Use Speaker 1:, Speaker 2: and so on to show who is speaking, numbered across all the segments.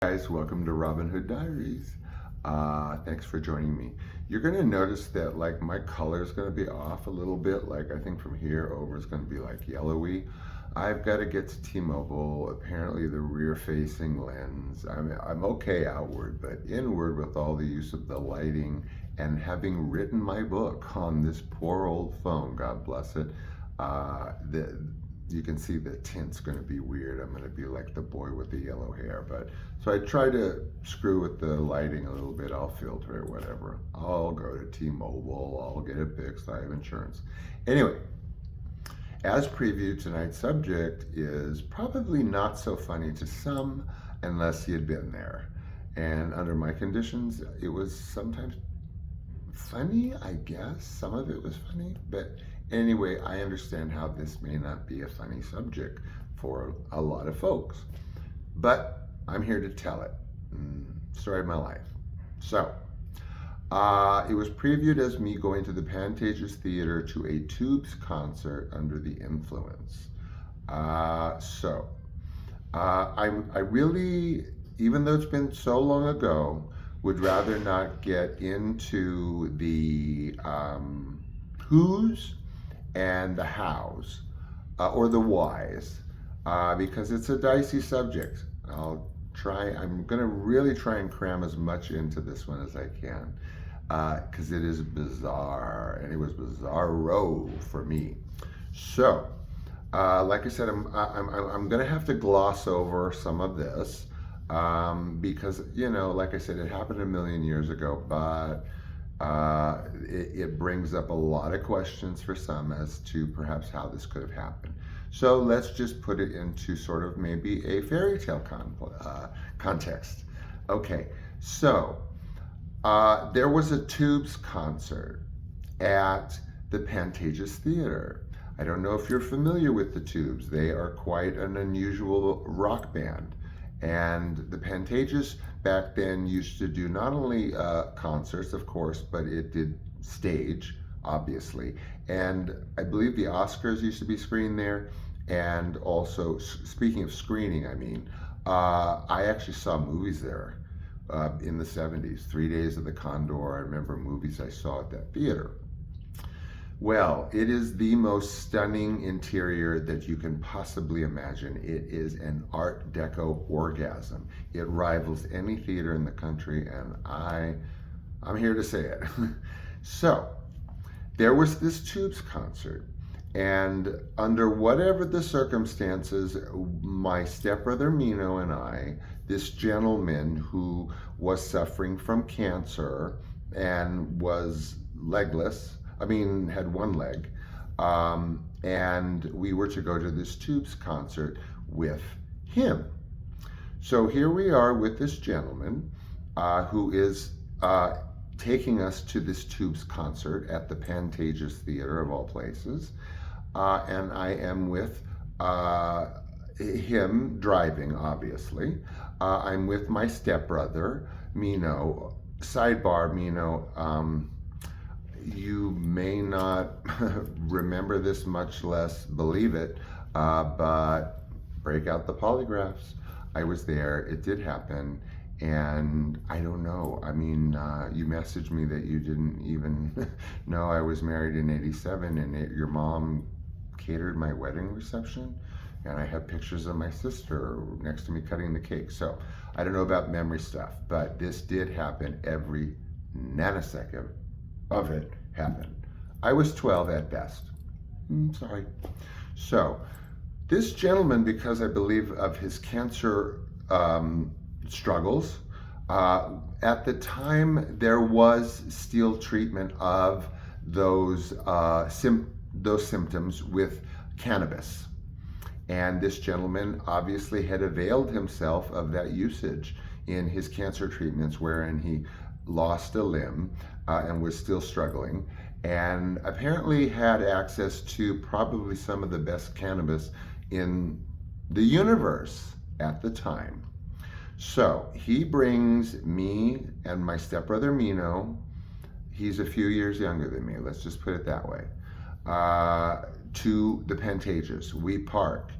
Speaker 1: Guys, welcome to Robin Hood Diaries. Thanks for joining me. You're going to notice that like my color is going to be off a little bit. Like I think from here over is going to be like yellowy. I've got to get to T-Mobile. Apparently the rear-facing lens. I'm okay outward, but inward with all the use of the lighting and having written my book on this poor old phone, God bless it. The You can see the tint's going to be weird. I'm going to be like the boy with the yellow hair. But so I try to screw with the lighting a little bit. I'll filter it, whatever. I'll go to T-Mobile. I'll get it fixed. I have insurance. Anyway, as previewed, tonight's subject is probably not so funny to some unless you'd been there. And under my conditions, it was sometimes funny, I guess. Some of it was funny, but anyway, I understand how this may not be a funny subject for a lot of folks, but I'm here to tell it. Story of my life. So, it was previewed as me going to the Pantages Theater to a Tubes concert under the influence. I really, even though it's been so long ago, would rather not get into the who's and the hows or the whys because it's a dicey subject. I'm going to really try and cram as much into this one as I can because it is bizarre, and it was bizarro for me. So, like I said, I'm going to have to gloss over some of this because, like I said, it happened a million years ago, but it brings up a lot of questions for some as to perhaps how this could have happened. So let's just put it into sort of maybe a fairy tale context. Okay, so there was a Tubes concert at the Pantages Theater. I don't know if you're familiar with the Tubes. They are quite an unusual rock band. And the Pantages back then used to do not only concerts, of course, but it did stage, obviously. And I believe the Oscars used to be screened there. And also, speaking of screening, I actually saw movies there in the 70s. 3 Days of the Condor. I remember movies I saw at that theater. Well, it is the most stunning interior that you can possibly imagine. It is an Art Deco orgasm. It rivals any theater in the country, and I'm here to say it. So, there was this Tubes concert, and under whatever the circumstances, my stepbrother Mino and I, this gentleman who was suffering from cancer and was legless, had one leg, and we were to go to this Tubes concert with him. So here we are with this gentleman who is taking us to this Tubes concert at the Pantages Theater of all places, and I am with him driving, obviously. I'm with my stepbrother, Mino. Sidebar, Mino, you may not remember this, much less believe it, but break out the polygraphs. I was there, it did happen, and I don't know. You messaged me that you didn't even know I was married in '87, and your mom catered my wedding reception, and I have pictures of my sister next to me cutting the cake. So I don't know about memory stuff, but this did happen. Every nanosecond of it happened. I was 12 at best. Sorry. So this gentleman, because I believe of his cancer struggles, at the time there was still treatment of those symptoms with cannabis. And this gentleman obviously had availed himself of that usage in his cancer treatments, wherein he lost a limb and was still struggling, and apparently had access to probably some of the best cannabis in the universe at the time. So he brings me and my stepbrother Mino, he's a few years younger than me, let's just put it that way, to the Pantages. We park.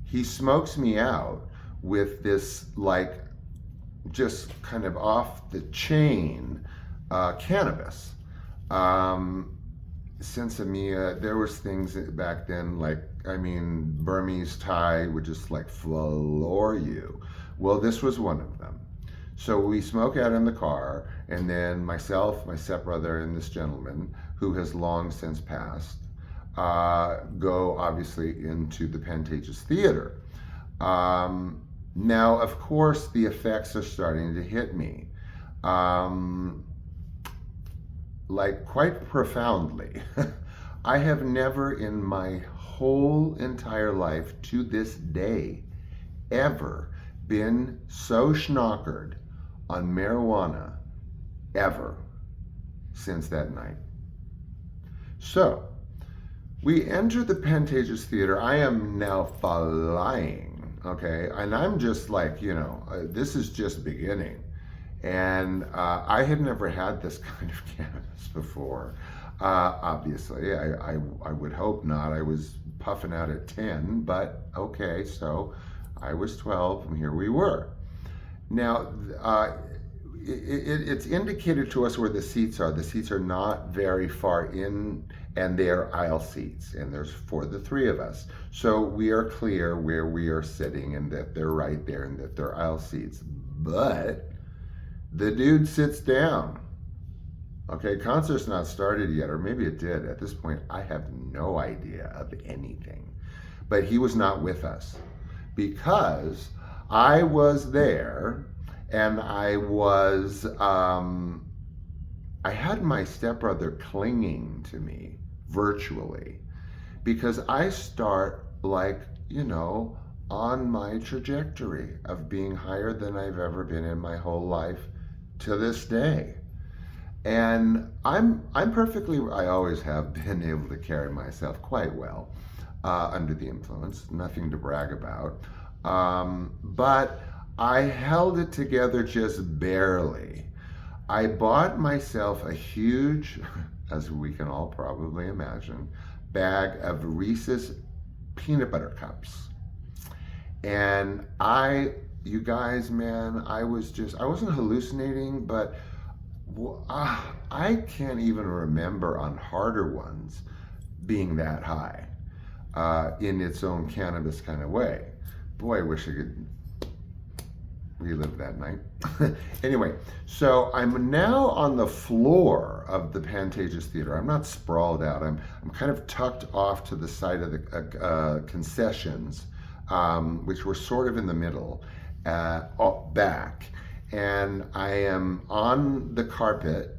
Speaker 1: He smokes me out with this like just kind of off the chain cannabis. Um, Sensimilla, there was things back then like, I mean, Burmese Thai would just like floor you. Well, this was one of them. So we smoke out in the car, and then myself, my stepbrother, and this gentleman, who has long since passed, go obviously into the Pantages Theater. Now, of course, the effects are starting to hit me, um, like quite profoundly. I have never in my whole entire life to this day ever been so schnockered on marijuana ever since that night. So, we enter the Pantages Theater. I am now flying, okay? And I'm just like, this is just beginning. And I had never had this kind of cannabis before. Obviously, I would hope not. I was puffing out at 10, but okay, so I was 12, and here we were. Now, it's indicated to us where the seats are. The seats are not very far in, and they are aisle seats, and there's for the three of us. So we are clear where we are sitting, and that they're right there, and that they're aisle seats. But the dude sits down. Okay, concert's not started yet, or maybe it did. At this point, I have no idea of anything. But he was not with us because I was there, and I had my stepbrother clinging to me virtually, because I start like, on my trajectory of being higher than I've ever been in my whole life to this day. And I always have been able to carry myself quite well under the influence, nothing to brag about. But I held it together just barely. I bought myself a huge, as we can all probably imagine, bag of Reese's peanut butter cups. And you guys, man, I wasn't hallucinating, but I can't even remember on harder ones being that high in its own cannabis kind of way. Boy, I wish I could relive that night. Anyway, so I'm now on the floor of the Pantages Theater. I'm not sprawled out. I'm kind of tucked off to the side of the concessions, which were sort of in the middle, back. And I am on the carpet,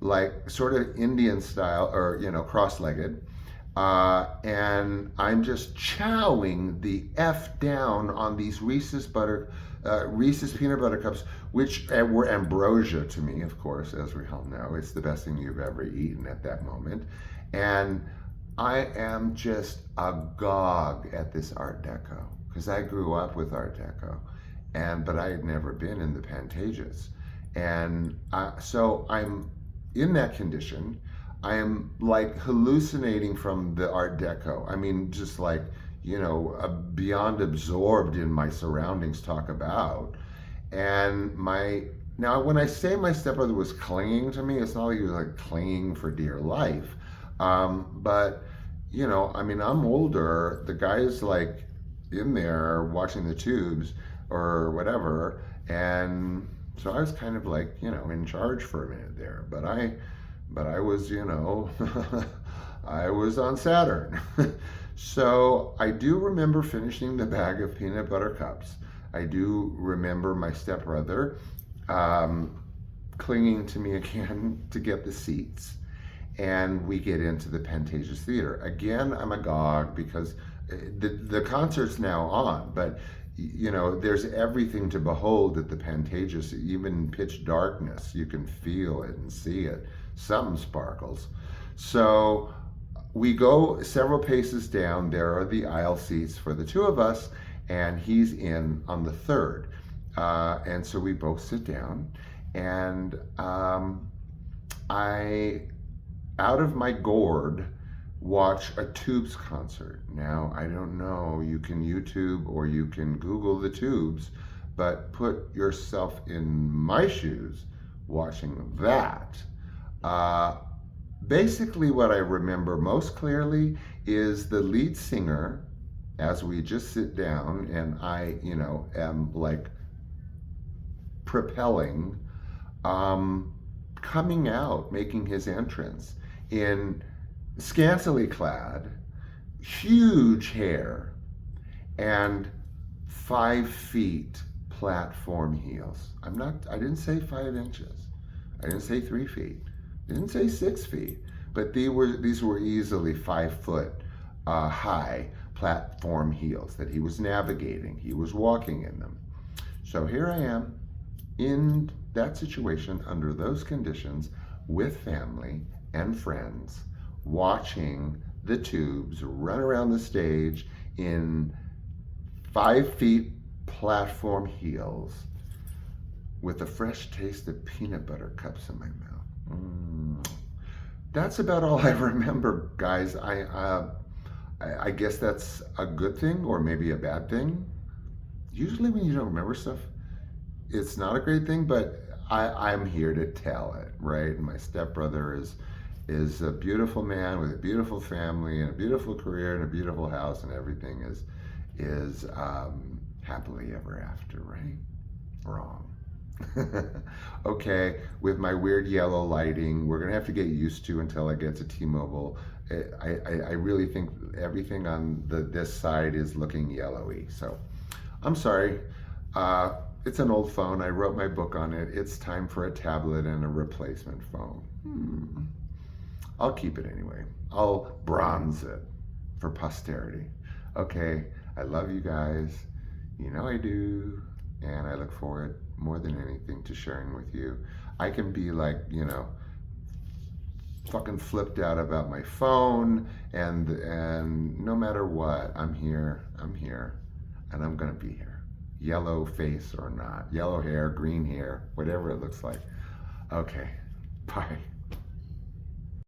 Speaker 1: like sort of Indian style, or cross-legged, and I'm just chowing the F down on these Reese's peanut butter cups, which were ambrosia to me, of course, as we all know. It's the best thing you've ever eaten at that moment. And I am just agog at this Art Deco, because I grew up with Art Deco, but I had never been in the Pantages. And so I'm in that condition. I am like hallucinating from the Art Deco. I mean, just like, beyond absorbed in my surroundings, talk about. And now when I say my stepbrother was clinging to me, it's not like he was like clinging for dear life. But, I'm older. The guy's like in there watching the tubes or whatever. And so I was kind of like, in charge for a minute there. But I was, I was on Saturn. So I do remember finishing the bag of peanut butter cups. I do remember my stepbrother clinging to me again to get the seats. And we get into the Pantages Theater. Again, I'm agog because the concert's now on, but there's everything to behold at the Pantages. Even pitch darkness, you can feel it and see it. Something sparkles. So we go several paces down. There are the aisle seats for the two of us, and he's in on the third. And so we both sit down, and I, out of my gourd, watch a Tubes concert. Now, I don't know, you can YouTube or you can Google the Tubes, but put yourself in my shoes watching that. Uh, Basically, what I remember most clearly is the lead singer, as we just sit down and I, am like propelling, um, coming out, making his entrance in scantily clad, huge hair, and 5 feet platform heels. I didn't say 5 inches. I didn't say 3 feet. I didn't say 6 feet. But these were easily 5 foot high platform heels that he was navigating. He was walking in them. So here I am in that situation under those conditions with family and friends watching the tubes run around the stage in 5 feet platform heels with a fresh taste of peanut butter cups in my mouth. That's about all I remember, guys. I guess that's a good thing or maybe a bad thing. Usually when you don't remember stuff, it's not a great thing, but I'm here to tell it, right? And my stepbrother is a beautiful man with a beautiful family and a beautiful career and a beautiful house, and everything is happily ever after, right? Wrong. Okay, with my weird yellow lighting, we're gonna have to get used to until I get to T-Mobile. I really think everything on this side is looking yellowy. So I'm sorry. It's an old phone. I wrote my book on it. It's time for a tablet and a replacement phone. I'll keep it anyway. I'll bronze it for posterity. Okay, I love you guys. You know I do. And I look forward more than anything to sharing with you. I can be like, fucking flipped out about my phone and no matter what, I'm here, and I'm gonna be here. Yellow face or not, yellow hair, green hair, whatever it looks like. Okay, bye.